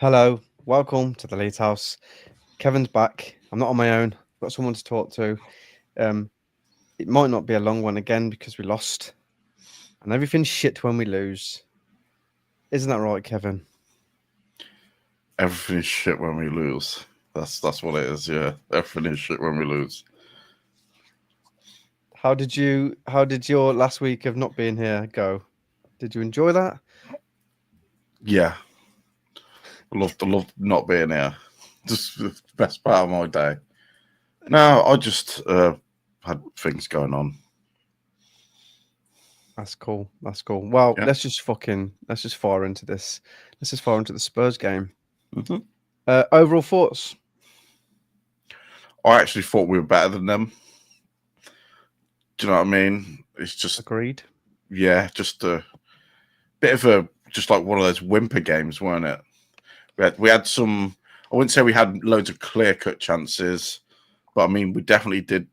Hello, welcome to the Leeds house. Kevin's back. I'm not on my own. I've got someone to talk to. Um, it might not be a long one again because we lost, and everything's shit when we lose. Isn't that right, Kevin? Everything is shit when we lose. That's what it is. Yeah, everything is shit when we lose. How did your last week of not being here go? Did you enjoy that? Yeah, I loved not being here. Just the best part of my day. No, I just had things going on. That's cool. That's cool. Well, Yeah. let's just fire into this. Let's just fire into the Spurs game. Mm-hmm. Overall thoughts? I actually thought we were better than them. Do you know what I mean? It's just Agreed. Yeah, just a bit of just like one of those whimper games, weren't it? We had some. I wouldn't say we had loads of clear cut chances, but I mean we definitely did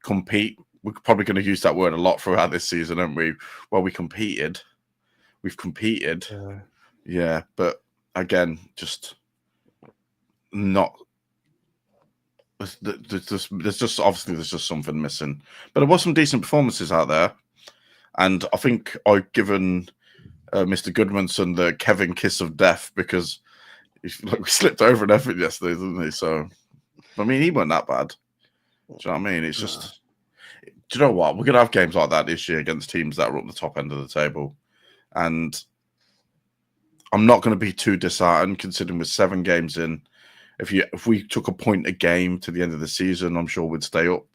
compete. We're probably going to use that word a lot throughout this season, aren't we? Well, we competed. We've competed. Yeah, but again, just not. There's just something missing. But there was some decent performances out there, and I think I've given Mr. Goodmanson the Kevin kiss of death because we slipped over an effort yesterday, didn't he? So, I mean, he wasn't that bad. Do you know what I mean? It's just. Do you know what? We're going to have games like that this year against teams that are up the top end of the table. And I'm not going to be too disheartened considering we're 7 games in. If we took a point a game to the end of the season, I'm sure we'd stay up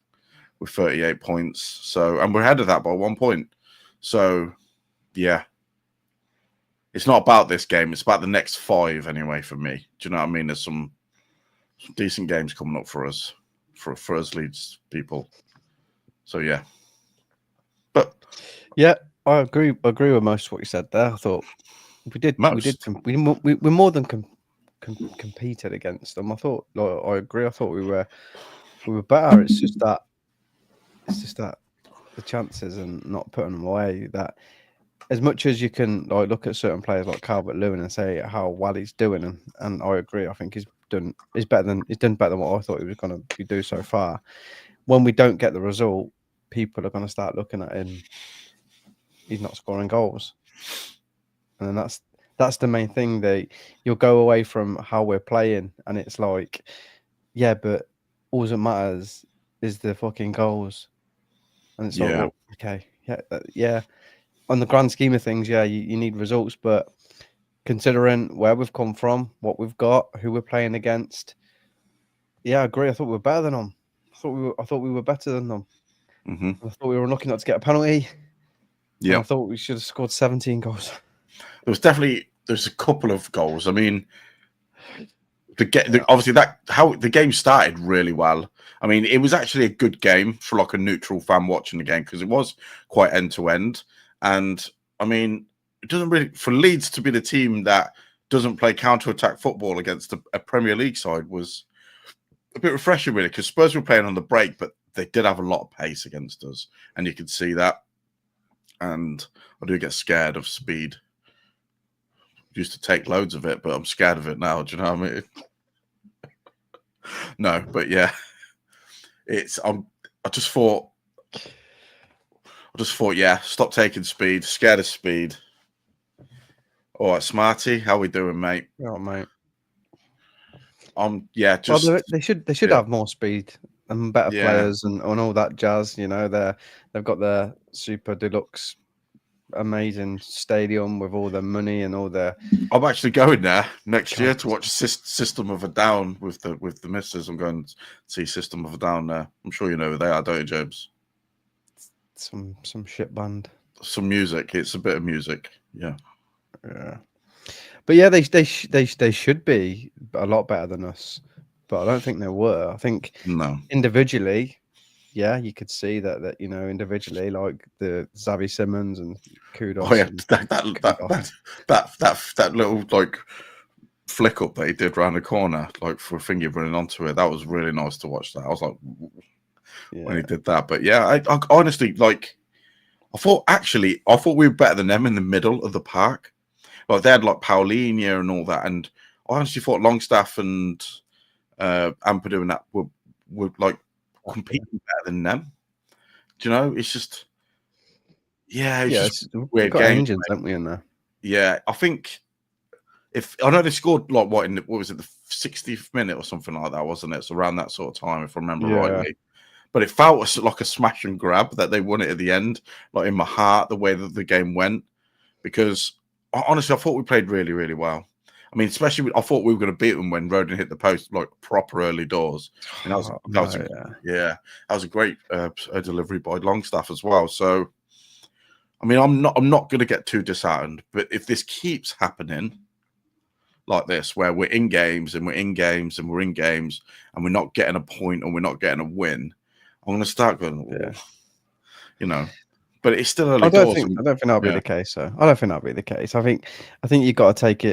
with 38 points. So, and we're ahead of that by 1 point. So, yeah. It's not about this game. It's about the next 5 anyway for me. Do you know what I mean? There's some decent games coming up for us, for us Leeds people. So yeah, but yeah, I agree. Agree with most of what you said there. I thought we more than competed against them. I thought, like, I agree. I thought we were better. It's just that the chances and not putting them away. That as much as you can, like, look at certain players like Calvert-Lewin and say how well he's doing, and I agree. I think he's done better than what I thought he was going to do so far. When we don't get the result, people are going to start looking at him. He's not scoring goals, and then that's the main thing. You'll go away from how we're playing, and it's like, yeah, but all that matters is the fucking goals, and it's like, well, okay, yeah. On the grand scheme of things, yeah, you need results, but considering where we've come from, what we've got, who we're playing against, yeah, I agree. I thought we were better than them. I thought we were better than them. Mm-hmm. I thought we were lucky not to get a penalty. Yeah, I thought we should have scored 17 goals. There's a couple of goals. I mean, obviously how the game started really well. I mean, it was actually a good game for like a neutral fan watching the game because it was quite end to end. And I mean, it doesn't really for Leeds to be the team that doesn't play counter-attack football against a Premier League side was a bit refreshing, really, because Spurs were playing on the break, but they did have a lot of pace against us, and you could see that. And I do get scared of speed. Used to take loads of it, but I'm scared of it now. Do you know what I mean? No, but yeah, I just thought, yeah, stop taking speed. Scared of speed. All right, Smarty, how we doing, mate? Oh, mate. Just well, they should have more speed and better players and all that jazz. You know, they've got their super deluxe, amazing stadium with all the money and all the. I'm actually going there next year to watch System of a Down with the missus. I'm going to see System of a Down there. I'm sure you know who they are, don't you, James? Some shit band. Some music. It's a bit of music. Yeah. But yeah, they should be a lot better than us, but I don't think they were. I think individually, yeah, you could see that you know, individually, like the Xavi Simons and Kudos. Oh yeah, that little like flick up that he did round the corner, like for a finger running onto it. That was really nice to watch. That I was like, when he did that. But yeah, I honestly, like, I thought we were better than them in the middle of the park. Like they had like Paulinho and all that, and I honestly thought Longstaff and Ampadu and that were like competing better than them. Do you know? It's just it's just we've weird got games. engines, haven't we, in there? Yeah, I think if I know they scored like what was it, the 60th minute or something like that, wasn't it? So around that sort of time, if I remember rightly. But it felt like a smash and grab that they won it at the end, like in my heart, the way that the game went. Because honestly, I thought we played really, really well. I mean, especially I thought we were going to beat them when Rodon hit the post like proper early doors. And that was a great delivery by Longstaff as well. So, I mean, I'm not going to get too disheartened. But if this keeps happening like this, where we're in games and we're in games and we're in games and we're not getting a point or we're not getting a win, I'm going to start going, you know. But it's still early doors. I don't think that'll be the case. So I don't think that'll be the case. I think you got to take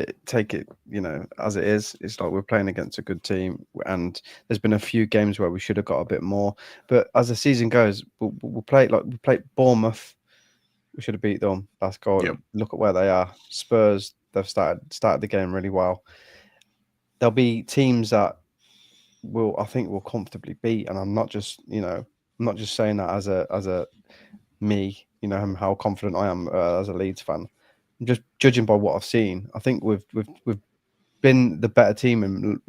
it, you know, as it is. It's like we're playing against a good team, and there's been a few games where we should have got a bit more. But as the season goes, we'll play like we played Bournemouth. We should have beat them. That's goal. Yep. Look at where they are. Spurs. They've started the game really well. There'll be teams that I think we'll comfortably beat, and I'm not just saying that as a me, you know, how confident I am as a Leeds fan. I'm just judging by what I've seen. I think we've been the better team in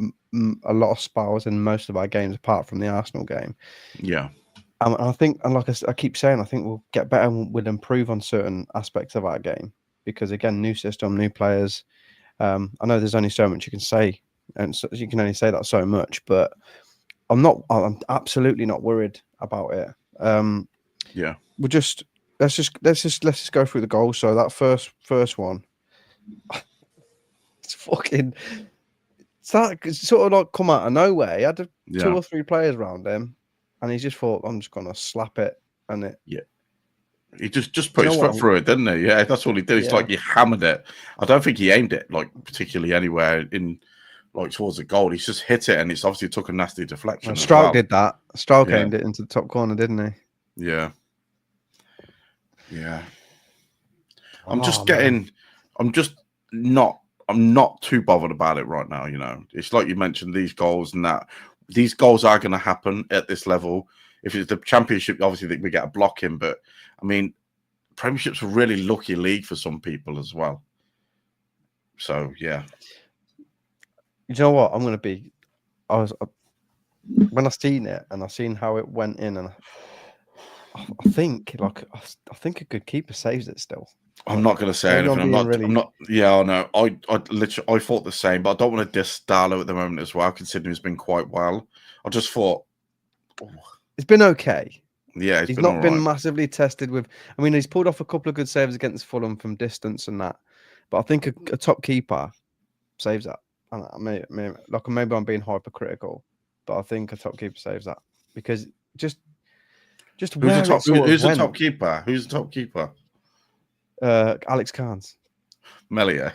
a lot of spells in most of our games, apart from the Arsenal game. Yeah. And I think, and like I keep saying, I think we'll get better and we'll improve on certain aspects of our game because, again, new system, new players. I know there's only so much you can say, and so you can only say that so much. But I'm absolutely not worried about it. Let's just go through the goals. So that first one, it's sort of like come out of nowhere. He had 2 or 3 players around him, and he just thought, I'm just gonna slap it, and it. Yeah. He just put his foot through it, didn't he? Yeah, that's all he did. It's like he hammered it. I don't think he aimed it like particularly anywhere in like towards the goal. He's just hit it, and it's obviously took a nasty deflection. Stroud did that. Stroud aimed it into the top corner, didn't he? Yeah. Yeah. I'm not too bothered about it right now, you know. It's like you mentioned, these goals and that. These goals are going to happen at this level. If it's the Championship, obviously we get a blocking, but I mean, Premiership's a really lucky league for some people as well. So yeah. You know what? When I seen it and I seen how it went in, and I think a good keeper saves it still. I'm not going to say anything. I'm not. Yeah, I know. I thought the same, but I don't want to diss Darlow at the moment as well, considering he's been quite well. I just thought it's been okay. Yeah, he's not been massively tested with. I mean, he's pulled off a couple of good saves against Fulham from distance and that, but I think a top keeper saves that. And maybe I'm being hypercritical, but I think a top keeper saves that because just who's the top keeper? Who's the top keeper? Alex Carnes. Melia.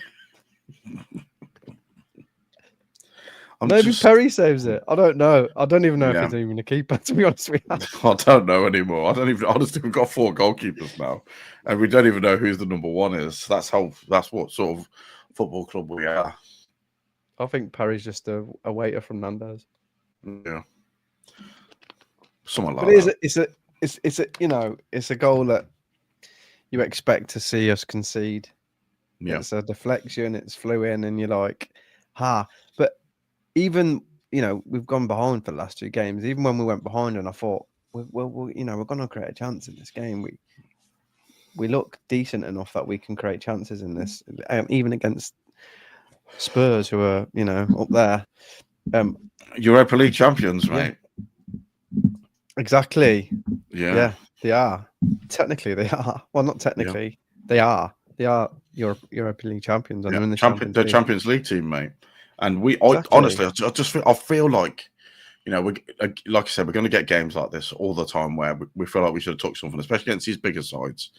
Maybe Perry saves it. I don't know. I don't even know if he's even a keeper, to be honest with you. I don't know anymore. Honestly, we've got 4 goalkeepers now, and we don't even know who the number 1 is. That's what sort of football club we are. I think Perry's just a waiter from Nando's. Yeah. Something like that. It's a goal that you expect to see us concede. Yeah. It's a deflection, it's flew in, and you're like, But even, we've gone behind for the last 2 games. Even when we went behind, and I thought, we're going to create a chance in this game. We look decent enough that we can create chances in this, even against Spurs, who are, up there. Europa League champions, mate. Exactly. Yeah, they are. Technically, they are. Well, not technically. They are. They are Europa League champions, and they're in the Champions League team, mate. And honestly, I feel like, like I said, we're going to get games like this all the time where we feel like we should have took something, especially against these bigger sides.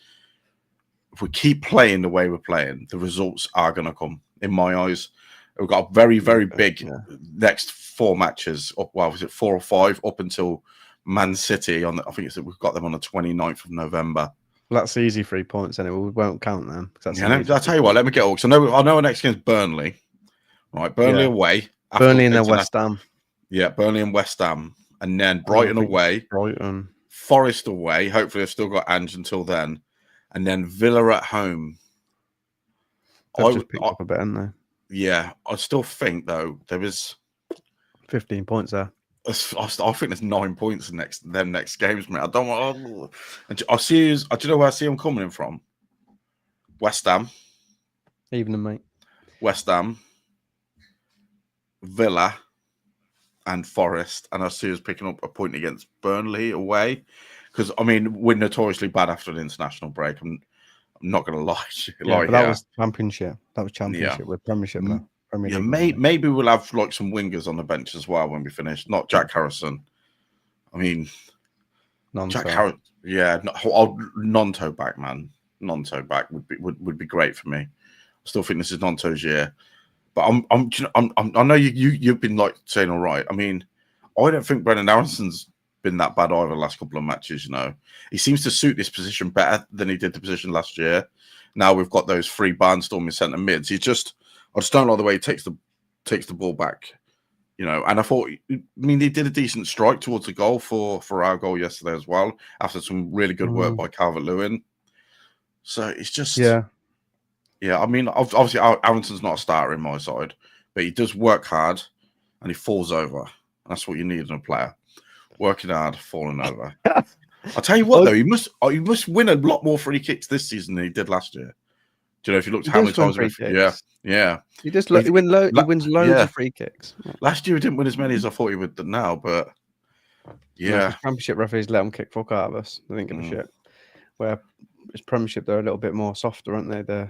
If we keep playing the way we're playing, the results are going to come. In my eyes, we've got a very, very big next 4 matches. Was it 4 or 5 up until Man City I think we've got them on the 29th of November. That's easy 3 points anyway. We won't count them. That's I'll tell you what. Let me get all. So I know our next game's Burnley. Right, Burnley away. Burnley and then West Ham. Yeah, Burnley and West Ham, and then Brighton away. Brighton. Forest away. Hopefully, they've still got Ange until then, and then Villa at home. They've just picked up a bit, haven't they? Yeah, I still think though there is 15 points there. I think there's 9 points in them next games, mate. I don't want. I see. Do you know where I see them coming in from? West Ham. Evening, mate. West Ham, Villa, and Forest, and I see us picking up a point against Burnley away. Because I mean, we're notoriously bad after an international break. I'm not going to lie. Yeah, but that was Championship. That was Championship. Yeah. With Premiership now. Yeah, maybe we'll have like some wingers on the bench as well when we finish. Not Jack Harrison. I mean, Jack Harrison. Yeah, non-toe back, man. Non-toe back would be great for me. I still think this is non-toe's year, but I know you've been like saying all right. I mean, I don't think Brendan Aaronson's been that bad over the last couple of matches. You know, he seems to suit this position better than he did the position last year. Now we've got those three barnstorming centre mids. I just don't like the way he takes the ball back, you know. And I thought, I mean, he did a decent strike towards the goal for our goal yesterday as well, after some really good work by Calvert-Lewin. So it's just, yeah. I mean, obviously, Aronson's not a starter in my side, but he does work hard and he falls over. That's what you need in a player: working hard, falling over. I'll tell you what, though, he must win a lot more free kicks this season than he did last year. Do you know if you looked at how many times? Yeah. He wins loads of free kicks. Last year he didn't win as many as I thought he would now, but yeah. Championship referees let them kick fuck out of us. They didn't give a shit. Where it's Premiership, they're a little bit more softer, aren't they?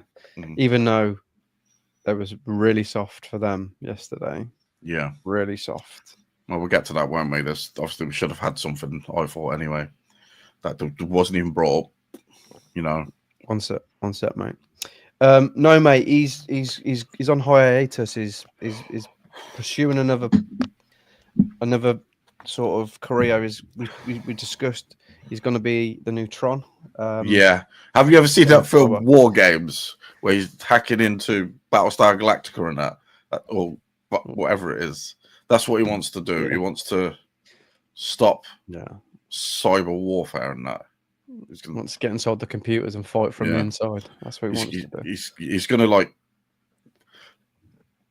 Even though there was really soft for them yesterday. Yeah. Really soft. Well, we'll get to that, won't we? Obviously we should have had something, I thought anyway. That wasn't even brought up, you know. One set, mate. No, mate. He's on hiatus. He's pursuing another sort of career. We discussed he's going to be the new Tron. Yeah. Have you ever seen that film War Games where he's hacking into Battlestar Galactica and that, or whatever it is? That's what he wants to do. He wants to stop cyber warfare and that. He wants to get inside the computers and fight from the inside. That's what he wants to do. He's going to like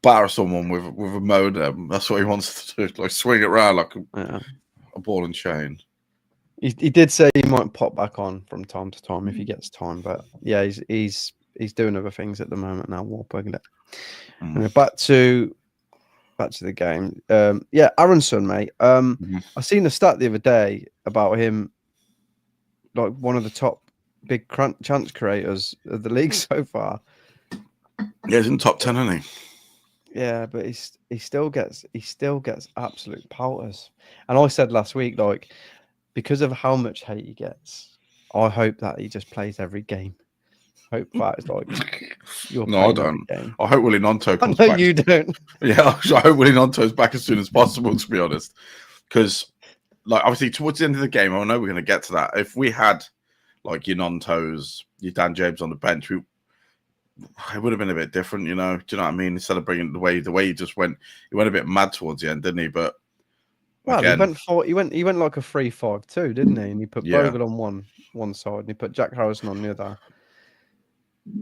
batter someone with a modem. That's what he wants to do. Like swing it around like a ball and chain. He did say he might pop back on from time to time if he gets time, but yeah, he's doing other things at the moment now. Warping it. Anyway, back to the game. Aronson, mate. I seen a stat the other day about him. Like one of the top big chance creators of the league so far. Yeah, he's in the top 10, isn't he? Yeah, but he still gets absolute powers. And I said last week, like, because of how much hate he gets, I hope that he just plays every game. Hope that is like no, I don't. I hope Willie Nonto comes back. No, you don't. Yeah, I hope Willie Nonto's back as soon as possible, to be honest. Because like obviously towards the end of the game, I know we're going to get to that. If we had like your Nontos, your Dan James on the bench, it would have been a bit different, you know. Do you know what I mean? Instead of bringing the way he just went, he went a bit mad towards the end, didn't he? But again, he went like a 3-5-2, didn't he? And he put Bogle on one side, and he put Jack Harrison on the other.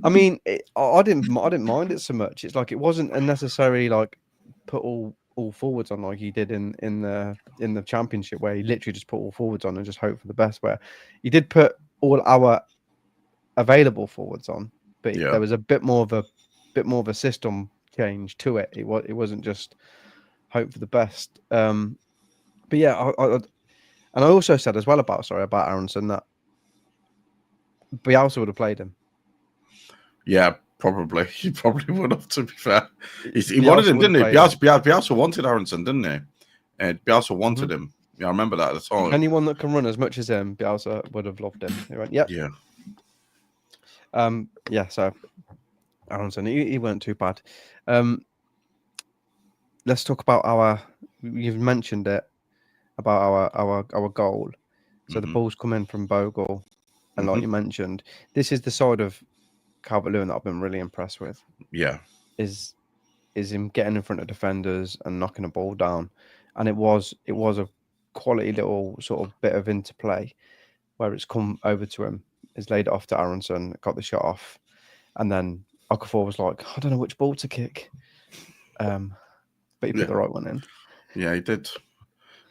I mean, I didn't mind it so much. It's like it wasn't unnecessarily like put all forwards on like he did in the Championship, where he literally just put all forwards on and just hope for the best. Where he did put all our available forwards on, but there was a bit more of a system change to it. It wasn't just hope for the best. But yeah, and I also said as well about Aronson that Bielsa would have played him. Yeah, probably. He probably would have, to be fair. He wanted him, didn't he? Bielsa wanted Aronson, didn't he? And Bielsa wanted him. Yeah, I remember that at the time. Anyone that can run as much as him, Bielsa would have loved him. He went, yep. Yeah. So Aronson, he weren't too bad. Let's talk about you've mentioned it, about our goal. So the ball's come in from Bogle. And like you mentioned, this is the side of Calvert-Lewin that I've been really impressed with. Yeah. Is him getting in front of defenders and knocking a ball down. And it was a quality little sort of bit of interplay where it's come over to him. He's laid it off to Aronson, got the shot off, and then Okafor was like, I don't know which ball to kick. But he put the right one in. Yeah, he did.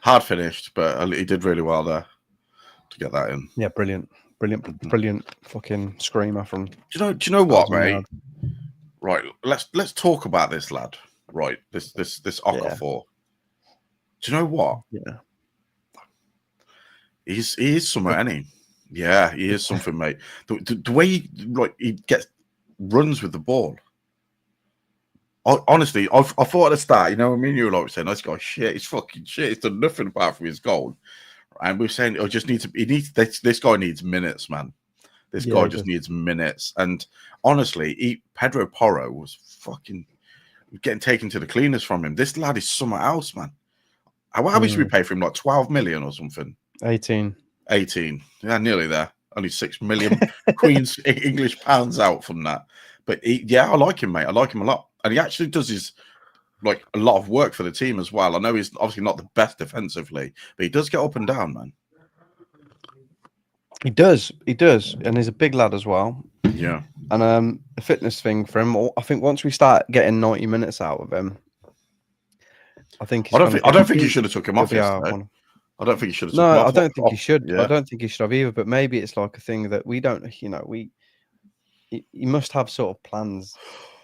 Hard finished, but he did really well there to get that in. Yeah, brilliant fucking screamer from. Do you know what, mate? Right, let's talk about this lad. Right, this Okafor. Do you know what? Yeah, he is something, isn't he? Yeah, he is something, mate. The way he runs with the ball. Honestly, I thought at the start, you know, me and you were like saying, "This guy's shit. He's fucking shit. He's done nothing apart from his goal." And we were saying, this guy needs minutes, man. This guy just needs minutes. And honestly, Pedro Porro was fucking getting taken to the cleaners from him. This lad is somewhere else, man. How much should we pay for him? Like 12 million or something? 18. Yeah, nearly there. Only 6 million Queen's English pounds out from that. But I like him, mate. I like him a lot. And he actually does a lot of work for the team as well. I know he's obviously not the best defensively, but he does get up and down, man. He does, and he's a big lad as well. Yeah, and the fitness thing for him. I think once we start getting 90 minutes out of him, I don't think he should have took him off yesterday. I don't think he should have. No, I don't think he should. Yeah. I don't think he should have either. But maybe it's like a thing that we don't. You know, he must have sort of plans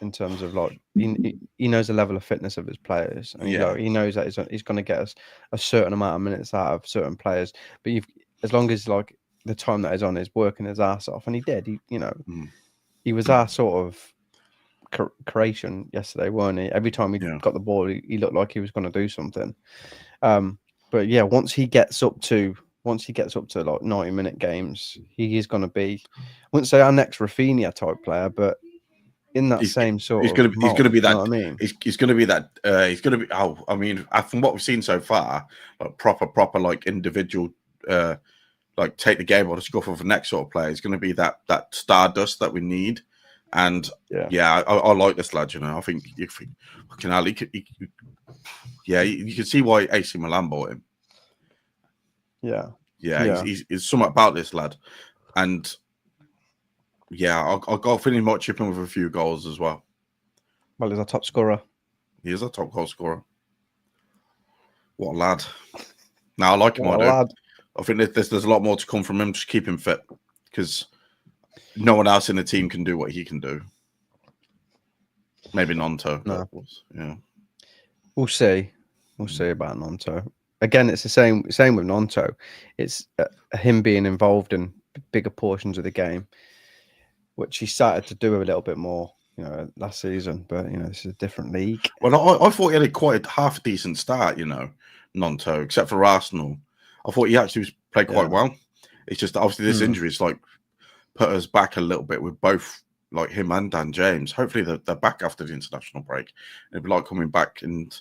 in terms of like he knows the level of fitness of his players, and he knows that he's going to get us a certain amount of minutes out of certain players. But as long as like the time that he's on is working his ass off, and he did. He was our sort of creation yesterday, weren't he? Every time he got the ball, he looked like he was going to do something. But yeah, once he gets up to like 90-minute games, he is going to be, I wouldn't say our next Rafinha type player, but in that same sort he's of going to be that. You know what I mean? He's going to be that. He's going to be. Oh, I mean, from what we've seen so far, like proper like individual, like take the game or the scuff of the next sort of player. He's going to be that stardust that we need. And I like this lad. You know, I think you can see why AC Milan bought him. Yeah. He's somewhat about this lad, and I'll go feeling much chipping with a few goals as well. Well, he's our top scorer. He is a top goal scorer. What a lad! Now I like him. I think there's a lot more to come from him. Just keep him fit, because no one else in the team can do what he can do. Maybe Nonto. No. Yeah. We'll see. We'll see about Nonto. Again, it's the same with Nonto. It's him being involved in bigger portions of the game, which he started to do a little bit more, last season. But this is a different league. Well, I thought he had quite a half decent start, Nonto, except for Arsenal. I thought he actually played quite well. It's just obviously this injury's like put us back a little bit with both like him and Dan James. Hopefully they're back after the international break. It'd be like coming back, and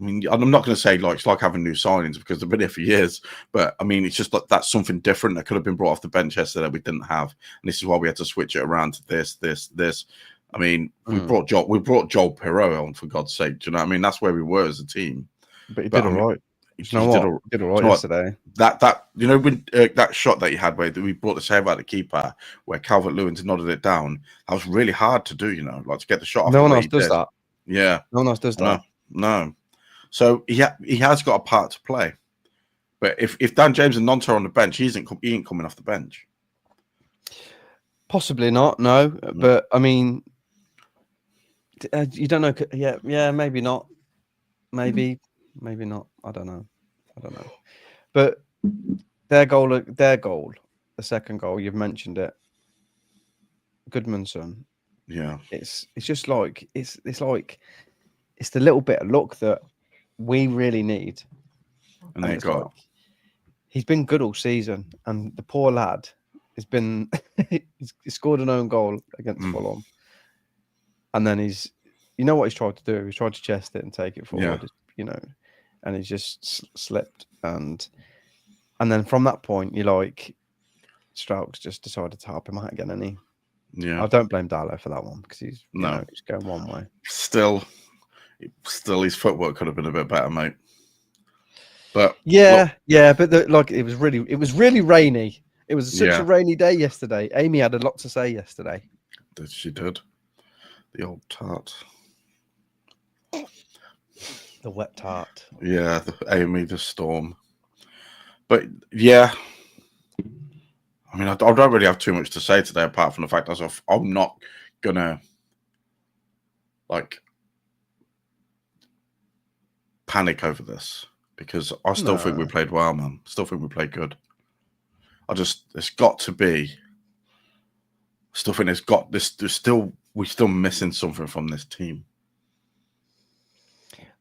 I mean, I'm not going to say like it's like having new signings because they've been here for years, but I mean, it's just like that's something different that could have been brought off the bench yesterday that we didn't have, and this is why we had to switch it around to this. I mean, we brought Joel Pirro on, for God's sake. Do you know what I mean? That's where we were as a team. But he did all right. He did all right yesterday. That when that shot that he had where we brought the save out the keeper, where Calvert-Lewin nodded it down, that was really hard to do. Like to get the shot off. No one else does that. Yeah, no one else does that. No. So he has got a part to play. But if Dan James and Nonto are on the bench, he ain't coming off the bench. Possibly not. No, but I mean, you don't know. Yeah, maybe not. Maybe not. I don't know. But their goal, the second goal, you've mentioned it. Goodmanson. Yeah. It's just like it's the little bit of luck that we really need. And they got. Like, he's been good all season, and the poor lad has been. He's scored an own goal against Fulham, and then you know what he's tried to do? He's tried to chest it and take it forward. And he's just slipped, and then from that point you're like, Strauch's just decided to help him out again, and I Yeah. don't blame Darlow for that one because he's No. he's going one way. Still, his footwork could have been a bit better, mate. But yeah, but it was really rainy. It was such Yeah. a rainy day yesterday. Amy had a lot to say yesterday. She did. The old tart. The wet tart. Yeah, Amy the Storm. But yeah, I mean, I don't really have too much to say today apart from the fact that I'm not gonna like panic over this because I still think we played well, man. Still think we played good. It's got to be. Still think we're still missing something from this team.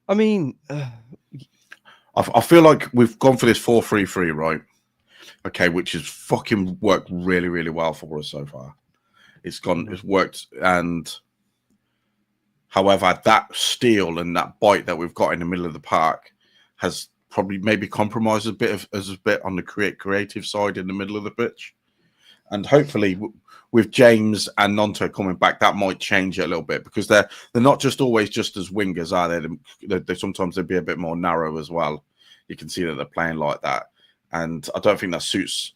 I mean, I feel like we've gone for this 4-3-3, right? Okay, which has fucking worked really, really well for us so far. It's worked, and however, that steal and that bite that we've got in the middle of the park has probably maybe compromised a bit on the creative side in the middle of the pitch, and hopefully with James and Nonto coming back, that might change it a little bit because they're not just always just as wingers, are they? They sometimes they'd be a bit more narrow as well. You can see that they're playing like that, and I don't think that suits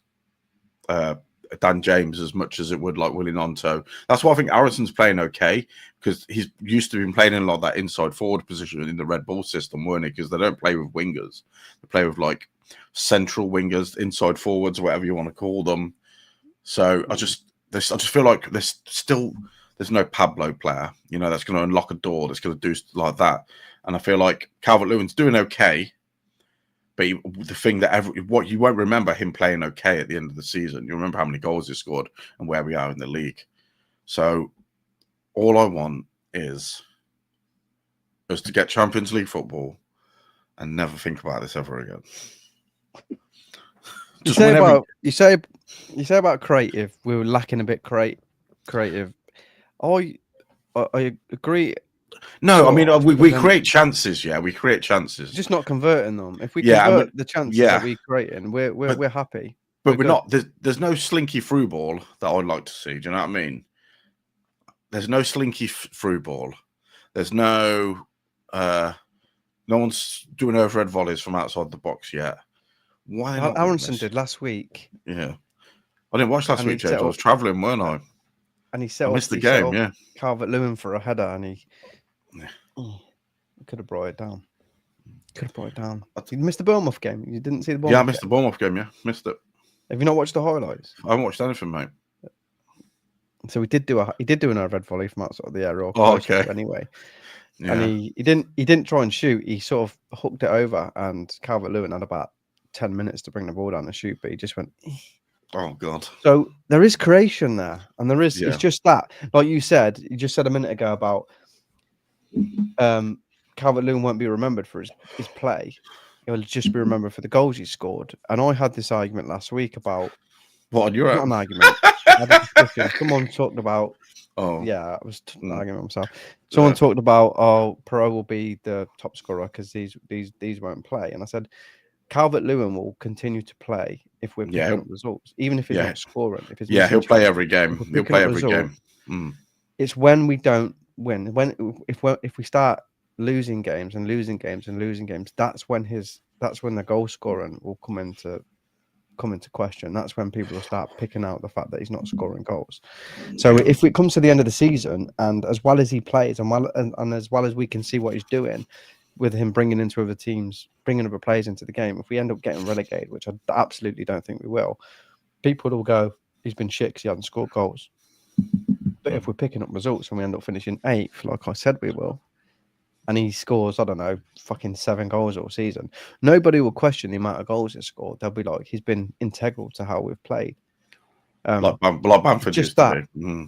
Dan James as much as it would like Willie Nonto. That's why I think Arison's playing okay because he's used to been playing in like that inside forward position in the Red Bull system, weren't he? Because they don't play with wingers; they play with like central wingers, inside forwards, whatever you want to call them. So I just feel like there's no Pablo player, that's going to unlock a door, that's going to do like that. And I feel like Calvert-Lewin's doing okay, but the thing that what you won't remember him playing okay at the end of the season. You remember how many goals he scored and where we are in the league. So all I want is us to get Champions League football and never think about this ever again. You say about creative. We were lacking a bit creative. I agree. No, I mean we create chances. Yeah, we create chances. Just not converting them. If we convert the chances that we create, we're happy. But we're not. There's no slinky through ball that I'd like to see. Do you know what I mean? There's no slinky through ball. There's no. No one's doing overhead volleys from outside the box yet. Why not? Aronson did last week. Yeah, I didn't watch last week, James. I was travelling, weren't I? And he missed the game. Yeah, Calvert-Lewin for a header, and he could have brought it down. You missed the Bournemouth game. You didn't see the Bournemouth. Yeah, I missed the Bournemouth game. Yeah, missed it. Have you not watched the highlights? I haven't watched anything, mate. So he did do an overhead volley from outside the area. Okay. Anyway. Yeah. And he didn't try and shoot. He sort of hooked it over, and Calvert-Lewin had about 10 minutes to bring the ball down and shoot, but he just went. Oh God! So there is creation there, and there is. Yeah. It's just that, like you just said a minute ago about Calvert-Lewin won't be remembered for his play. He'll just be remembered for the goals he scored. And I had this argument last week about what on your not an argument. I had a discussion. Someone talked about. Oh yeah, I was arguing with myself. Someone talked about Perot will be the top scorer because these won't play, and I said Calvert-Lewin will continue to play if we're picking up results, even if he's not scoring. If he'll play every game. He'll play every game. It's when we don't win, if we start losing games, that's when the goal scoring will come into question. That's when people will start picking out the fact that he's not scoring goals. So if it comes to the end of the season, and as well as he plays, and as well as we can see what he's doing with him bringing into other teams, bringing other players into the game, if we end up getting relegated, which I absolutely don't think we will, people will go, he's been shit because he hasn't scored goals. But if we're picking up results and we end up finishing 8th, like I said we will, and he scores, I don't know, fucking 7 goals all season, nobody will question the amount of goals he scored. They'll be like, he's been integral to how we've played. Like Bamford just used to be.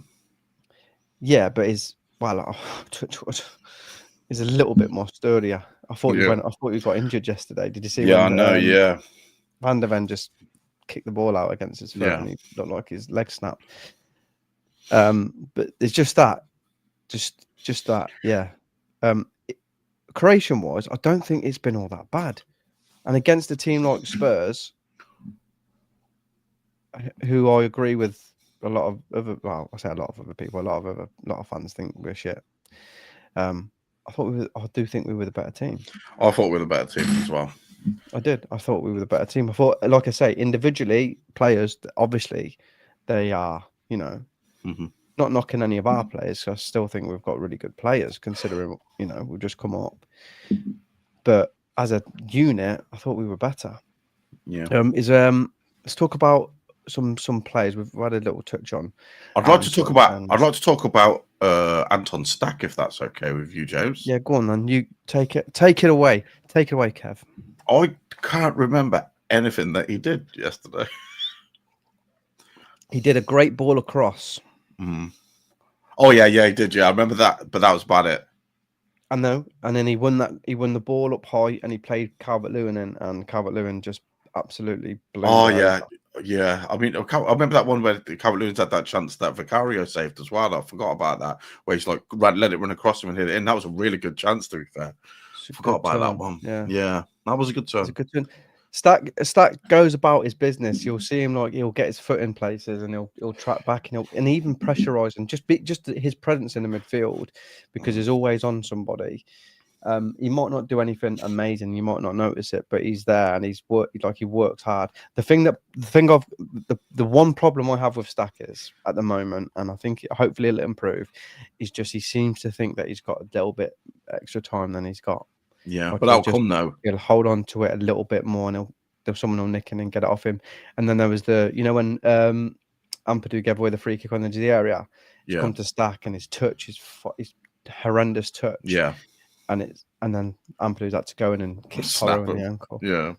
Yeah, but he's a little bit more sturdier. I thought he got injured yesterday. Did you see? Yeah, I know. Yeah, Van der Ven just kicked the ball out against his foot, and he looked like his leg snapped. But it's just that. Yeah. Creation wise, I don't think it's been all that bad. And against a team like Spurs, who I agree with a lot of other. Well, I say a lot of other people. A lot of fans think we're shit. I do think we were the better team. I thought we were the better team as well. I did. I thought we were the better team. I thought, like I say, individually, players, obviously, they are, not knocking any of our players. I still think we've got really good players, considering, we've just come up. But as a unit, I thought we were better. Yeah. Let's talk about some players we've had a little touch on. I'd like to talk about Anton Stack, if that's okay with you, James. Yeah, go on, then. You take it away. Take it away, Kev. I can't remember anything that he did yesterday. He did a great ball across. Mm. Oh yeah, he did. Yeah, I remember that, but that was about it. I know, and then he won the ball up high, and he played Calvert-Lewin in, and Calvert-Lewin just absolutely blew. Oh yeah. I mean, I remember that one where Calvert-Lewin's had that chance that Vicario saved as well. I forgot about that, where he's like let it run across him and hit it in. That was a really good chance, to be fair. Forgot about that one. Yeah, that was a good turn. It's a good turn. Stack goes about his business. You'll see him he'll get his foot in places, and he'll track back, and even pressurise, and just his presence in the midfield, because he's always on somebody. He might not do anything amazing, you might not notice it, but he's there, and he works hard. The one problem I have with Stack is at the moment, and I think hopefully it'll improve, is just he seems to think that he's got a little bit extra time than he's got. Yeah, but that'll come though. He'll hold on to it a little bit more, and someone will nick in and get it off him. And then there was when Ampadu gave away the free kick on the edge of the area. He's come to Stack, and his touch is horrendous touch. Yeah, and then Ampadu's had to go in and kick Porro in the ankle. Yeah,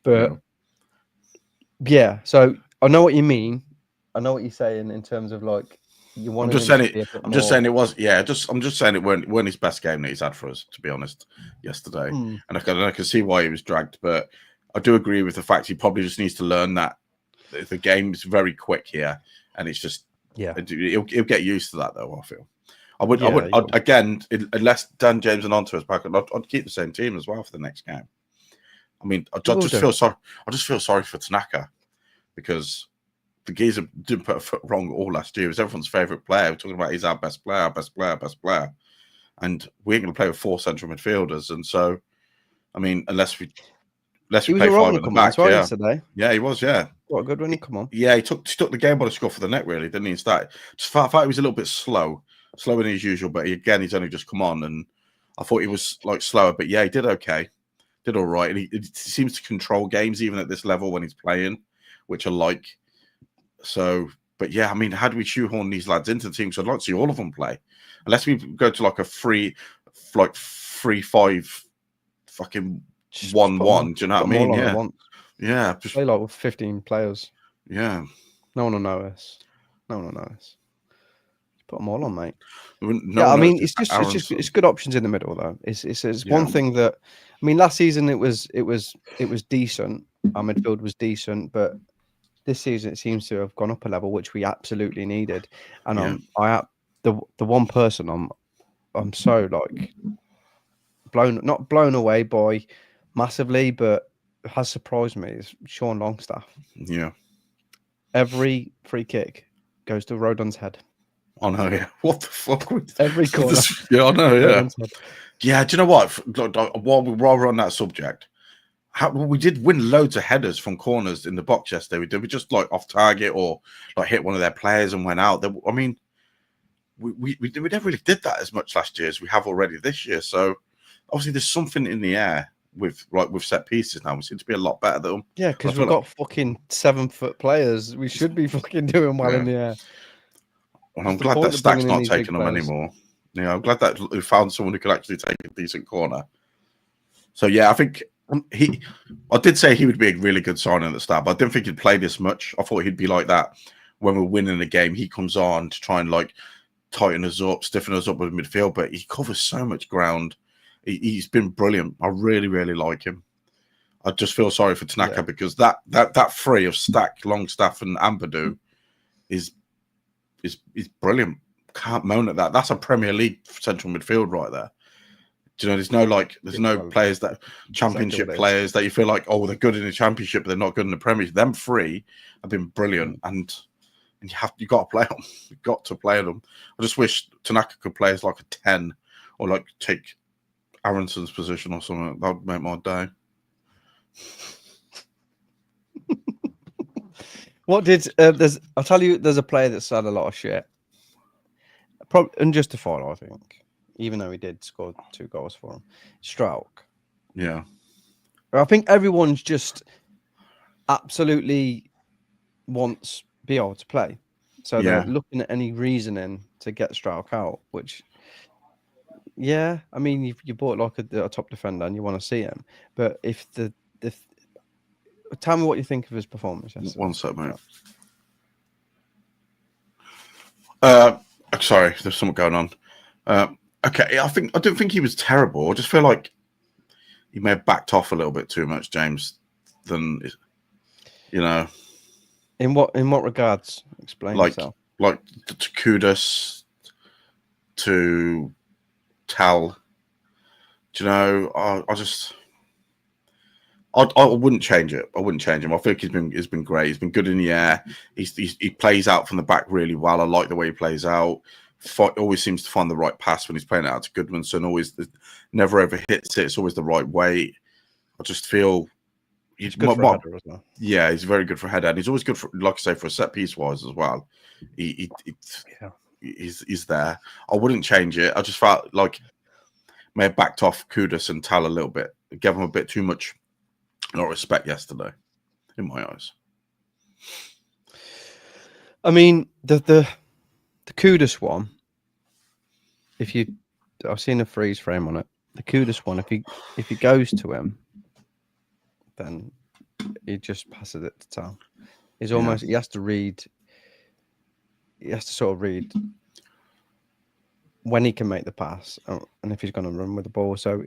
but yeah. So I know what you mean. I know what you're saying in terms of like. I'm just saying it was. Yeah, I'm just saying it weren't his best game that he's had for us, to be honest, yesterday. And I can see why he was dragged, but I do agree with the fact he probably just needs to learn that the game is very quick here, and it's just he'll get used to that though. I feel I'd again, unless Dan James and Onto is back, I'd keep the same team as well for the next game. I mean, I just feel sorry for Tanaka, because the geezer didn't put a foot wrong all last year. He was everyone's favourite player. We're talking about he's our best player. And we ain't going to play with 4 central midfielders. And so, I mean, unless we play 5 at the back. Yesterday. Yeah, he was, yeah. What a good one, come on. Yeah, he took the game by the scruff of the neck, really, didn't he? He thought he was a little bit slower than he's usual, but he's only just come on, and I thought he was like slower, but yeah, he did okay. Did all right. And he seems to control games even at this level when he's playing, which I like. So, but yeah, I mean, how do we shoehorn these lads into the team? So I'd like to see all of them play, unless we go to like a 3-5 fucking 1-1. Do you know what I mean? Yeah, just play like with 15 players. Yeah, no one will know us. Put them all on, mate. I mean, it's good options in the middle though. It's one thing that, I mean, last season it was decent. Our midfield was decent, but this season it seems to have gone up a level, which we absolutely needed. And the one person I'm so like not blown away by massively, but has surprised me is Sean Longstaff. Yeah, every free kick goes to Rodon's head. I know, yeah. What the fuck? Every corner. Yeah, I know, yeah. Yeah, do you know what? While we're on that subject, we did win loads of headers from corners in the box yesterday. We just like off target or like hit one of their players and went out. I mean, we never really did that as much last year as we have already this year. So obviously there's something in the air with set pieces now. We seem to be a lot better than them. Yeah, because we've got fucking 7-foot players. We should be fucking doing well in the air. Well, I'm glad that Stack's not taking them anymore. Yeah, I'm glad that we found someone who could actually take a decent corner. So yeah, I think I did say he would be a really good signing at the start, but I didn't think he'd play this much. I thought he'd be like that when we're winning a game. He comes on to try and like tighten us up, stiffen us up with midfield, but he covers so much ground. He's been brilliant. I really, really like him. I just feel sorry for Tanaka because that three of Stack, Longstaff, and Ampadu is brilliant. Can't moan at that. That's a Premier League central midfield right there. Do you know? There's no Well, players that championship players that you feel like, oh, they're good in the championship, but they're not good in the Premiership. Them three have been brilliant, and you got to play them. You've got to play them. I just wish Tanaka could play as like a 10, or like take Aronson's position or something. That would make my day. What did I'll tell you, there's a player that's had a lot of shit. Probably unjustified, I think, even though he did score 2 goals for him. Stroke. Yeah. I think everyone's just absolutely wants be able to play. So they're looking at any reasoning to get Stroke out, which, yeah, I mean, you bought like a top defender and you want to see him. But if tell me what you think of his performance yesterday. One sec, mate. Sorry, there's something going on. Okay, I don't think he was terrible. I just feel like he may have backed off a little bit too much, James. Than you know. In what regards? Explain yourself. Like to Kudus, to Tal. Do you know? I wouldn't change it. I wouldn't change him. I think he's been great. He's been good in the air. He plays out from the back really well. I like the way he plays out. Always seems to find the right pass when he's playing it out to Goodmanson. Always never ever hits it. It's always the right way. I just feel he's good for a header as well. Yeah, he's very good for a header, and he's always good for, like I say, for a set piece wise as well. He's there. I wouldn't change it. I just felt like may have backed off Kudus and Tal a little bit. Gave him a bit too much. Not respect yesterday, in my eyes. I mean, the Kudus one. I've seen a freeze frame on it. The Kudus one. If he goes to him, then he just passes it to Tal. He's almost. He has to read. He has to sort of read when he can make the pass and if he's going to run with the ball. So.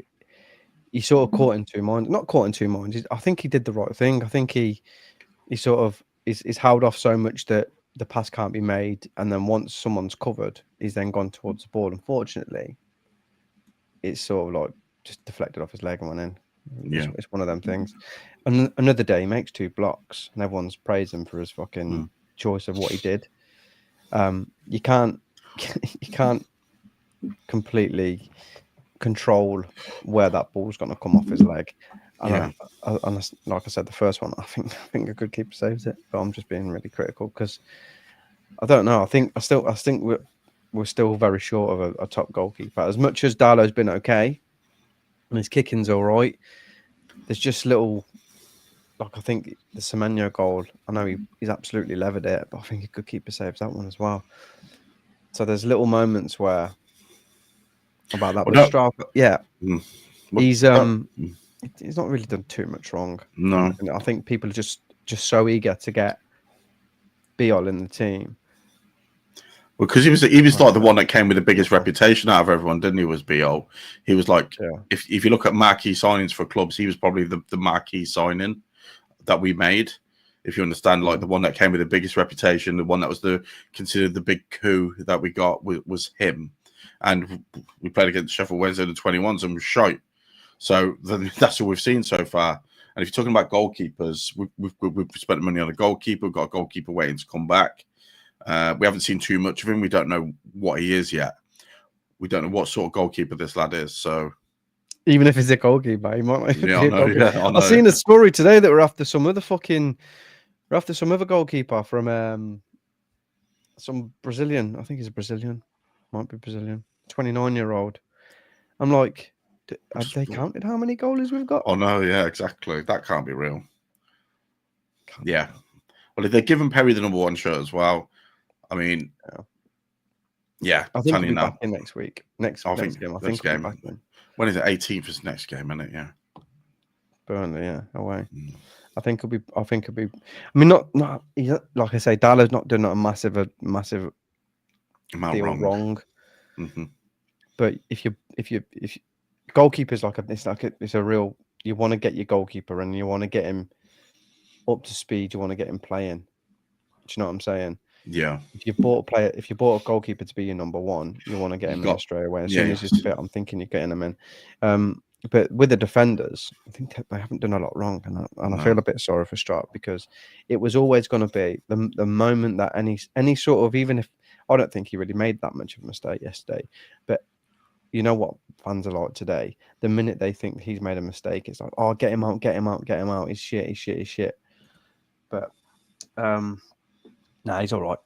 He's sort of caught in two minds. Not caught in two minds. I think he did the right thing. I think he sort of is held off so much that the pass can't be made. And then once someone's covered, he's then gone towards the ball. Unfortunately, it's sort of like just deflected off his leg and went in. Yeah. It's one of them things. And another day, he makes 2 blocks and everyone's praised him for his fucking choice of what he did. You can't completely control where that ball's going to come off his leg. And like I said, the first one, I think a good keeper saves it, but I'm just being really critical because I don't know. I think we're still very short of a top goalkeeper. As much as Darlow's been okay and his kicking's all right, there's just little, like I think the Semenyo goal. I know he's absolutely levered it, but I think a good keeper saves that one as well. So there's little moments where. About that, but Strauch, he's not really done too much wrong. No, and I think people are just so eager to get Biol in the team. Well, because he was like the one that came with the biggest reputation out of everyone, didn't he? Was Biol? He was like, if you look at marquee signings for clubs, he was probably the marquee signing that we made. If you understand, like the one that came with the biggest reputation, the one that was considered the big coup that we got was him. And we played against Sheffield Wednesday in the 21s and was shite. So that's all we've seen so far. And if you're talking about goalkeepers, we've spent money on a goalkeeper. We've got a goalkeeper waiting to come back. We haven't seen too much of him. We don't know what he is yet. We don't know what sort of goalkeeper this lad is. So even if he's a goalkeeper, he might not even be a goalkeeper. I know. I've seen a story today that we're after some other goalkeeper from some Brazilian. I think he's a Brazilian. Might be Brazilian. 29-year-old. I'm like, have they counted how many goalies we've got? Oh no, yeah, exactly. That can't be real. Yeah. Well, if they're giving Perry the number 1 shirt as well, I mean, yeah. I think he'll be back in next week. Next game. I think he'll be back in. When is it? 18th is next game, isn't it? Yeah. Burnley, yeah, away. I think it'll be. I mean, not. Like I say, Darlow's not doing a massive amount deal wrong. Mm-hmm. But if you goalkeepers it's a real. You want to get your goalkeeper and you want to get him up to speed. You want to get him playing. Do you know what I'm saying? Yeah. If you bought a goalkeeper to be your number one, you want to get him in straight away. As soon as he's fit, I'm thinking you're getting him in. But with the defenders, I think they haven't done a lot wrong, and I feel a bit sorry for Strutt, because it was always going to be the moment that any sort of, even if I don't think he really made that much of a mistake yesterday, but you know what fans are like today. The minute they think he's made a mistake, it's like, oh, get him out, get him out, get him out. He's shit, he's shit, he's shit. But nah, he's all right.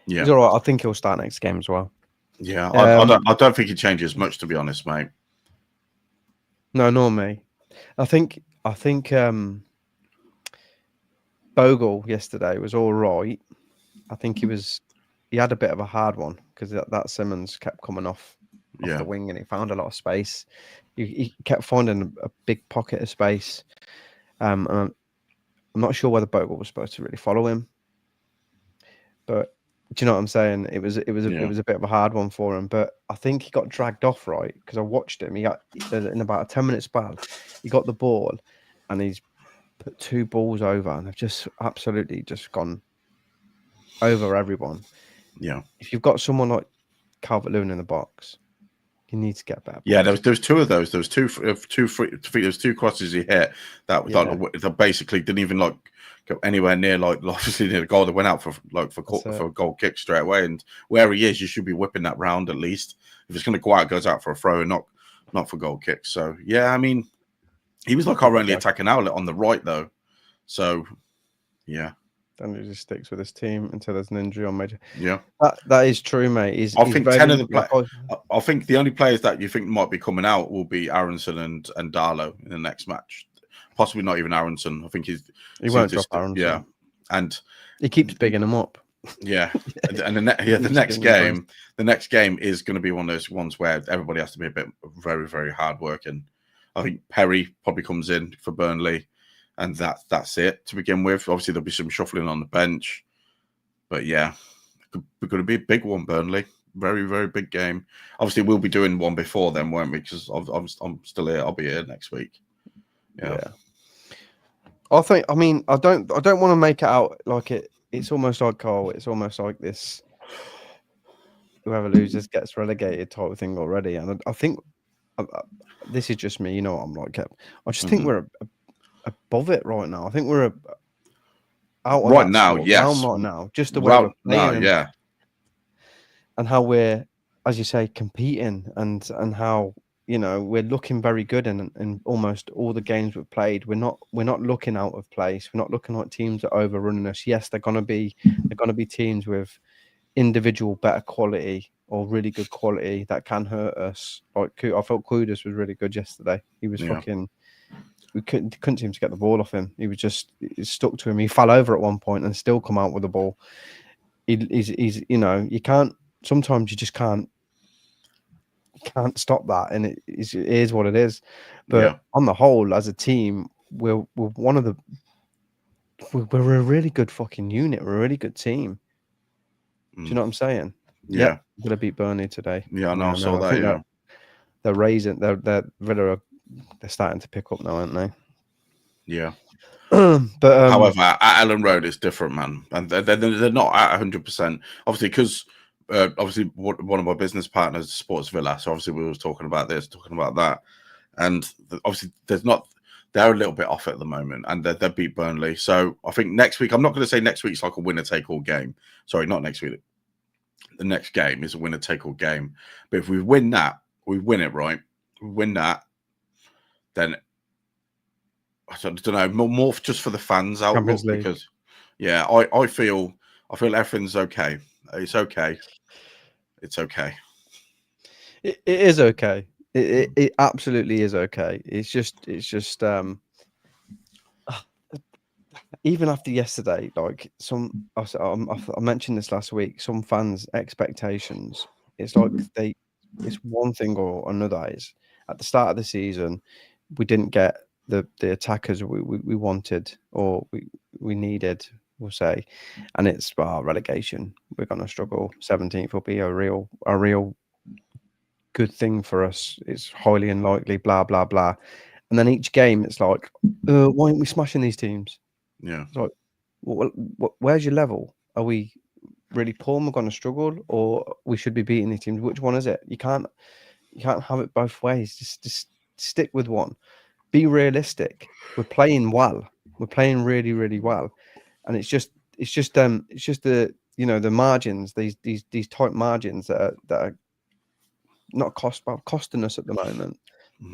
Yeah. He's all right. I think he'll start next game as well. Yeah, I don't think he changes much, to be honest, mate. No, nor me. I think Bogle yesterday was all right. I think he had a bit of a hard one, because that Simmons kept coming off the wing, and he found a lot of space. He kept finding a big pocket of space. I'm not sure whether Bogle was supposed to really follow him, but do you know what I'm saying? It was a bit of a hard one for him, but I think he got dragged off, right? Because I watched him. He got, in about a 10-minute spell, he got the ball, and he's put 2 balls over, and they've just absolutely just gone over everyone. Yeah. If you've got someone like Calvert-Lewin in the box, you need to get better. Yeah, there was 2 of those. There was two there's 2 crosses he hit that basically didn't even go anywhere near obviously near the goal. That went out for a goal kick straight away. And where he is, you should be whipping that round at least. If it's going to go out, it goes out for a throw, and not for goal kicks. So yeah, I mean, he was our only attacking outlet on the right though. So yeah. And he just sticks with his team until there's an injury on major. Yeah, that is true, mate. I think 10 of the I think the only players that you think might be coming out will be Aronson and Darlow in the next match. Possibly not even Aronson. I think he won't drop Aronson. Yeah, and he keeps bigging them up. Yeah, and the next game is going to be one of those ones where everybody has to be a bit very, very hard working. I think Perry probably comes in for Burnley. And that's it to begin with. Obviously, there'll be some shuffling on the bench. But yeah, we're going to be a big one, Burnley. Very, very big game. Obviously, we'll be doing one before then, won't we? Because I'm still here. I'll be here next week. Yeah. I don't want to make it out like it's almost like it's almost like this whoever loses gets relegated type of thing already. And I think this is just me. You know what I'm like, Kev. I just think we're above it right now. I think we're out of right now. Yes, right now. Just the way we're playing, and how we're, as you say, competing, and how we're looking very good in almost all the games we've played. We're not looking out of place. We're not looking like teams that are overrunning us. Yes, they're gonna be teams with individual better quality or really good quality that can hurt us. Like I felt Kudus was really good yesterday. He was fucking. We couldn't seem to get the ball off him. He was just stuck to him. He fell over at one point and still come out with the ball. He's you can't. Sometimes you just can't. You can't stop that, and it is what it is. But on the whole, as a team, we're one of the. We're a really good fucking unit. We're a really good team. Do you know what I'm saying? Yeah, we're gonna beat Burnley today. Yeah, I saw that. Yeah, they're raising. They're starting to pick up now, aren't they? Yeah. But however, at Ellen Road, it's different, man, and they're not at 100%. Obviously, because obviously one of my business partners is Sports Villa, so obviously we were talking about this, talking about that, and obviously they're a little bit off at the moment, and they beat Burnley. So I think next week, I'm not going to say next week's like a winner take all game. Sorry, not next week. The next game is a winner take all game. But if we win that, we win it, right? We win that. Then I don't know, more just for the fans outlook, because I feel everything's okay. It's okay. It's okay. It is okay. It absolutely is okay. It's just even after yesterday, like I mentioned this last week, some fans' expectations. It's like it's one thing or another. Is at the start of the season, we didn't get the attackers we wanted or we needed, we'll say, and it's relegation. We're gonna struggle. 17th will be a real good thing for us. It's highly unlikely. Blah blah blah. And then each game, it's like, why aren't we smashing these teams? Yeah. It's like, where's your level? Are we really poor and we're going to struggle, or we should be beating these teams. Which one is it? You can't have it both ways. Just stick with one. Be realistic. We're playing well. We're playing really, really well, and it's just the the margins, these tight margins that are not costing us at the moment.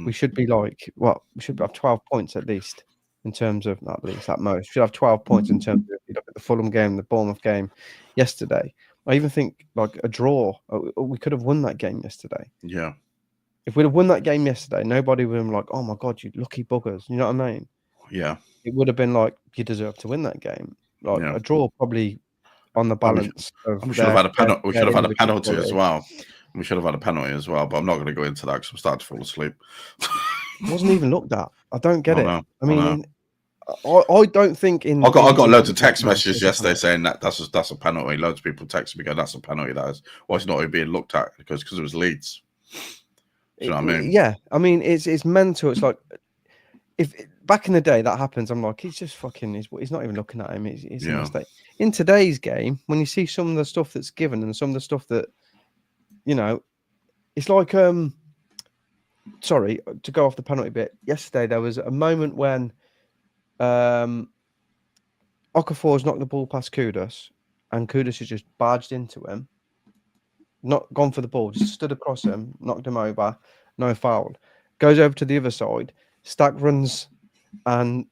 We should be like, we should have 12 points at least in terms of, not at least, at most. We should have 12 points in terms of, if you look at the Fulham game, the Bournemouth game yesterday. I even think like a draw, we could have won that game yesterday. Yeah. If we'd have won that game yesterday, nobody would have been like, oh my God, you lucky buggers. You know what I mean? Yeah. It would have been like, you deserve to win that game. Like Yeah. a draw probably on the balance of we should have had a penalty. We should have had a individual penalty quality. as well. We should have had a penalty as well, but I'm not going to go into that because I'm starting to fall asleep. It wasn't even looked at. I don't get it. know, I mean, I don't think in. I got loads of in text football, messages yesterday saying that's a penalty. Loads of people texted me going, "That's a penalty." That is why it's not even being looked at because it was Leeds. Do you know what I mean? Yeah, I mean it's mental. It's like if back in the day that happens, I'm like, he's just fucking. He's not even looking at him. It's a mistake. In today's game, when you see some of the stuff that's given and some of the stuff that, it's like sorry, to go off the penalty bit. Yesterday there was a moment when Okafor's knocked the ball past Kudus, and Kudus has just barged into him, not gone for the ball, just stood across him, knocked him over, no foul. Goes over to the other side, Stack runs and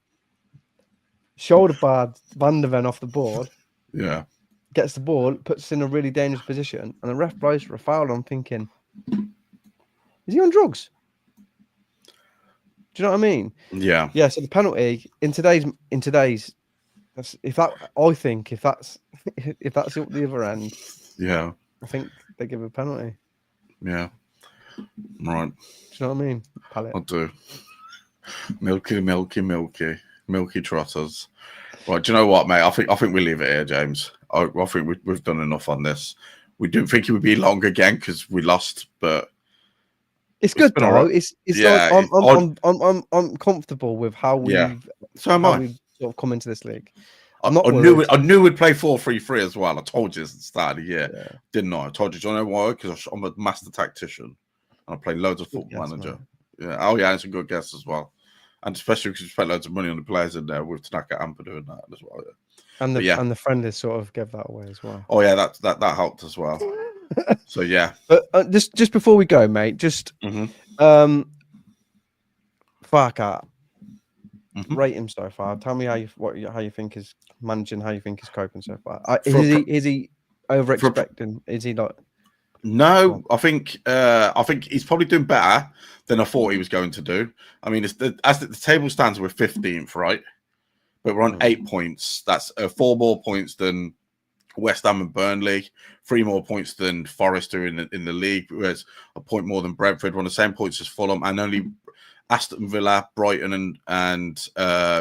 shoulder barred Van der Ven off the board. Yeah. Gets the ball, puts us in a really dangerous position, and the ref blows for a foul. I'm thinking, is he on drugs? Do you know what I mean? Yeah. Yeah. So the penalty in today's, if that's up the other end, yeah, I think they give a penalty. Yeah. Right. Do you know what I mean? Pallet. I do. Milky trotters. Right. Do you know what, mate? I think we leave it here, James. I think we've done enough on this. We didn't think it would be long again because we lost, but it's good though. Right. It's like I'm comfortable with how we've sort of come into this league. I knew we'd play 4-3-3 as well. I told you at the start of the year, didn't I? I told you. Do you know why? Because I'm a master tactician and I play loads of Football Manager. Man. Yeah. Oh yeah, it's a good guess as well. And especially because we spent loads of money on the players in there with Tanaka Amper doing that as well. Yeah. And the friendlies sort of gave that away as well. Oh yeah, that helped as well. So yeah. But just before we go, mate, just Farkat, rate him so far. Tell me how you think he's managing, how you think he's coping so far. Is he over expecting? Is he like? No, I think he's probably doing better than I thought he was going to do. I mean, as the table stands, we're 15th, right? But we're on 8 points. That's 4 more points than West Ham and Burnley, 3 more points than Forest are in the league. Whereas a point more than Brentford. We're on the same points as Fulham, and only Aston Villa, Brighton, and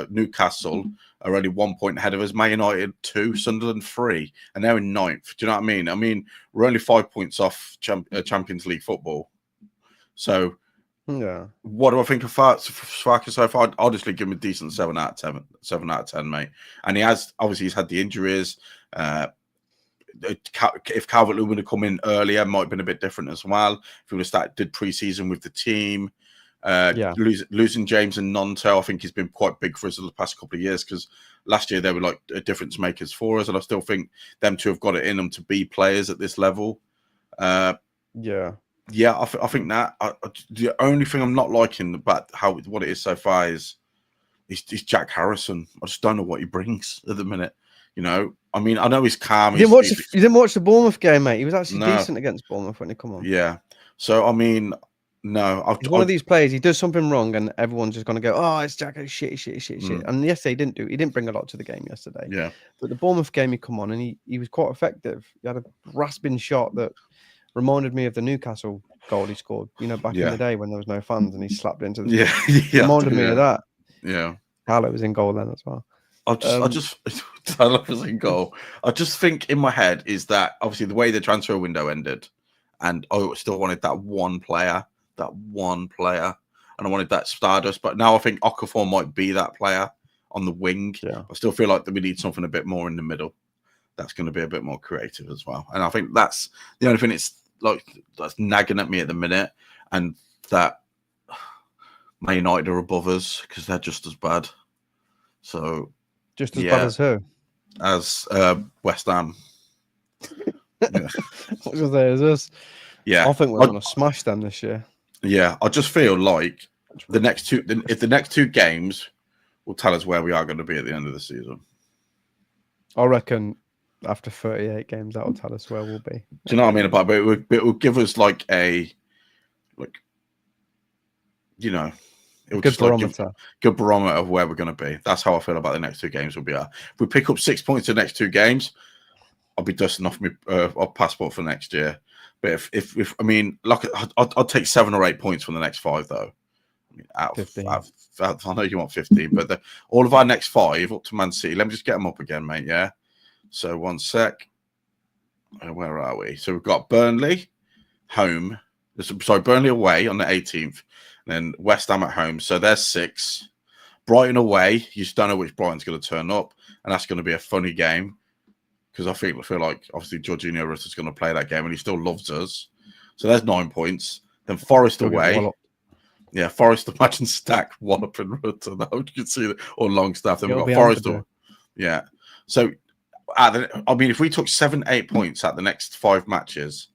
Newcastle are only 1 point ahead of us. Man United 2, Sunderland 3, and they're in 9th. Do you know what I mean? I mean, we're only 5 points off Champions League football. So, yeah. What do I think of Farkas so far? I'd honestly give him a decent 7 out of 10, mate. And he's had the injuries. If Calvert-Lewin had come in earlier, might have been a bit different as well. If he would have did pre-season with the team. Losing James and Nonto, I think he's been quite big for us in the past couple of years because last year they were like difference makers for us, and I still think them two have got it in them to be players at this level. I think that the only thing I'm not liking about what it is so far is Jack Harrison. I just don't know what he brings at the minute. I mean, I know he's calm. You didn't watch the Bournemouth game, mate. He was actually decent against Bournemouth when he come on. Yeah. So I mean. No, he's one of these players. He does something wrong, and everyone's just going to go, "Oh, it's Jack, shit." And yesterday he didn't bring a lot to the game yesterday. Yeah, but the Bournemouth game, he come on and he was quite effective. He had a rasping shot that reminded me of the Newcastle goal he scored. Back in the day when there was no fans, and he slapped into the. Reminded me of that. Yeah, ALAW was in goal then as well. ALAW was in goal. I just think in my head is that obviously the way the transfer window ended, and I still wanted that one player. And I wanted that Stardust, but now I think Okafor might be that player on the wing. I still feel like that we need something a bit more in the middle. that's going to be a bit more creative as well. And I think that's the only thing that's nagging at me at the minute, and that Man United are above us because they're just as bad. So just as bad as who? As West Ham. Yeah. What was there? Is us? Yeah, I think we're going to smash them this year. Yeah, I just feel like if the next two games will tell us where we are going to be at the end of the season. I reckon after 38 games, that will tell us where we'll be. Do you know what I mean? But it will give us like a, you know, it will good just barometer. Good barometer of where we're going to be. That's how I feel about the next two games will be at. If we pick up 6 points in the next two games, I'll be dusting off my passport for next year. But if I mean, like, I'd take 7 or 8 points from the next 5 though. I mean, I know you want 15, but all of our next 5 up to Man City. Let me just get them up again, mate. Yeah. So 1 sec. Where are we? So we've got Burnley home. Sorry, Burnley away on the 18th, and then West Ham at home. So there's 6. Brighton away. You just don't know which Brighton's going to turn up, and that's going to be a funny game because I feel like obviously Jorginho is going to play that game, and he still loves us. So there's 9 points. Then Forest away. Yeah, Forest, imagine Stack, Wallop, and Rutter. You can see that, or Longstaff. Then we've got Forest. Yeah. So, I mean, if we took 7, 8 points at the next 5 matches,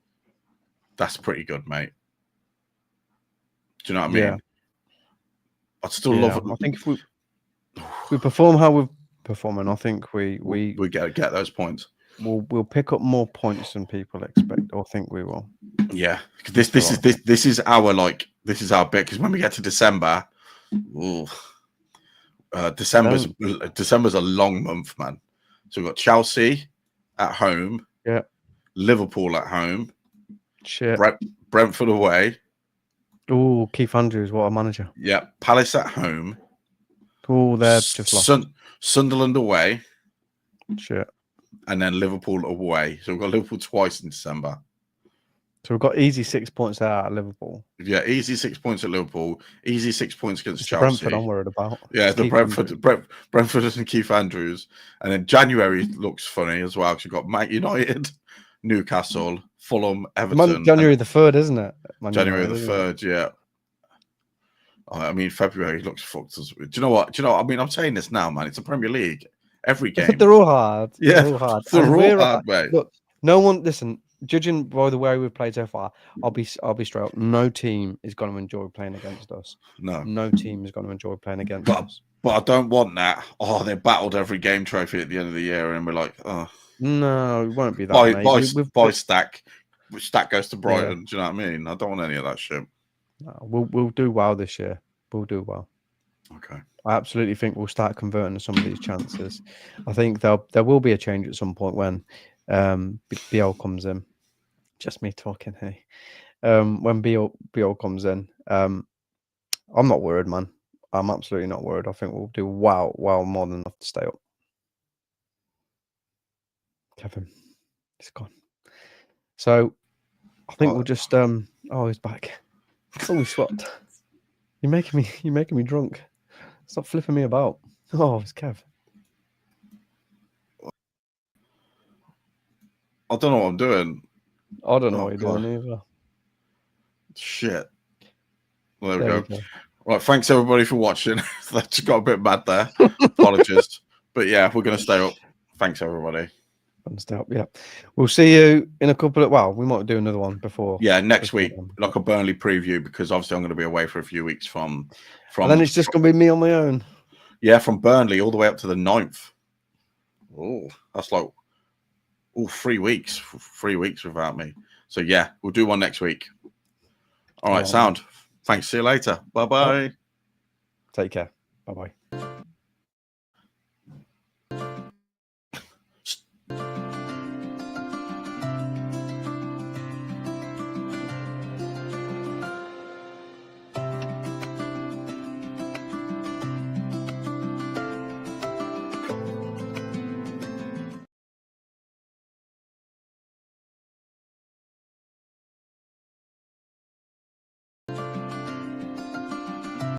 that's pretty good, mate. Do you know what I mean? Yeah. I'd still love it. I think if we perform how we're performing, I think we get those points. We'll pick up more points than people expect or think we will. Yeah, this is our bit, because when we get to December, December's a long month, man. So we've got Chelsea at home, yeah, Liverpool at home, shit, Brentford away. Oh, Keith Andrews, what a manager. Yeah, Palace at home. Oh, they're just lost. Sunderland away. Shit. And then Liverpool away. So we've got Liverpool twice in December. So we've got easy 6 points out at Liverpool. Yeah, easy 6 points at Liverpool. Easy 6 points against Chelsea. Brentford I'm worried about. Yeah, the Brentford and Keith Andrews. And then January looks funny as well, because you've got Man United, Newcastle, Fulham, Everton. January the 3rd, isn't it? January the 3rd, yeah. I mean, February looks fucked. Do you know what? I mean, I'm saying this now, man. It's a Premier League. Every game. They're all hard. Yeah, they're all hard, mate. Look, no one, listen, judging by the way we've played so far, I'll be straight up. No team is going to enjoy playing against us. No team is going to enjoy playing against us. But I don't want that. Oh, they battled every game trophy at the end of the year, and we're like, oh. No, it won't be that. By Stack. Stack goes to Brighton. Yeah. Do you know what I mean? I don't want any of that shit. No, we'll do well this year. We'll do well. Okay. I absolutely think we'll start converting some of these chances. I think there will be a change at some point when BL comes in. Just me talking, hey. When BL comes in, I'm not worried, man. I'm absolutely not worried. I think we'll do well more than enough to stay up. Kevin, he's gone. So I think we'll just oh, he's back. Oh, we swapped. You're making me drunk. Stop flipping me about. Oh, it's Kev. I don't know what I'm doing. I don't know what you're doing either. Shit. Well, there we go. Right, thanks everybody for watching. That just got a bit mad there. Apologies. But yeah, we're going to stay up. Thanks everybody. Stay up, yeah. We'll see you in a couple of, well, we might do another one before. Yeah, next week, like a Burnley preview, because obviously I'm going to be away for a few weeks from and then it's just going to be me on my own. Yeah, from Burnley all the way up to the 9th. Oh, that's like 3 weeks. 3 weeks without me. So yeah, we'll do one next week. All right, sound. Thanks. See you later. Bye-bye. Take care. Bye-bye.